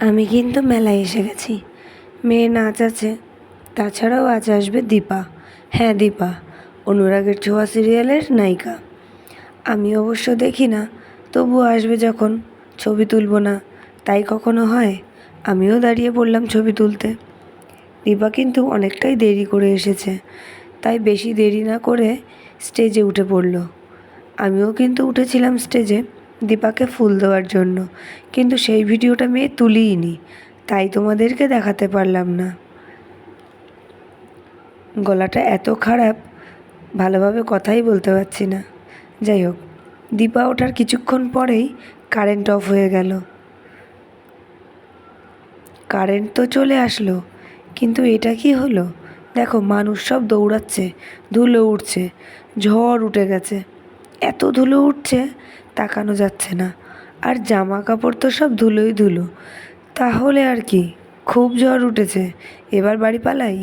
আমি কিন্তু মেলায় এসে গেছি। মেয়ের নাচ আছে, তাছাড়াও আজ আসবে দীপা। হ্যাঁ, দীপা, অনুরাগের ছোঁয়া সিরিয়ালের নায়িকা। আমি অবশ্য দেখি না, তবুও আসবে যখন ছবি তুলব না তাই কখনো হয়? আমিও দাঁড়িয়ে পড়লাম ছবি তুলতে। দীপা কিন্তু অনেকটাই দেরি করে এসেছে, তাই বেশি দেরি না করে স্টেজে উঠে পড়ল। আমিও কিন্তু উঠেছিলাম স্টেজে দীপাকে ফুল দেওয়ার জন্য, কিন্তু সেই ভিডিওটা মেয়ে তুলিই নি, তাই তোমাদেরকে দেখাতে পারলাম না। গলাটা এত খারাপ, ভালোভাবে কথাই বলতে পারছি না। যাই হোক, দীপা ওঠার কিছুক্ষণ পরেই কারেন্ট অফ হয়ে গেল। কারেন্ট তো চলে আসলো, কিন্তু এটা কি হলো? দেখো, মানুষ সব দৌড়াচ্ছে, ধুলো উঠছে, ঝড় উঠে গেছে, এত ধুলো উঠছে তাকানো যাচ্ছে না। আর জামা কাপড় তো সব ধুলোই ধুলো। তাহলে আর কি, খুব ঝড় উঠেছে, এবার বাড়ি পালাই।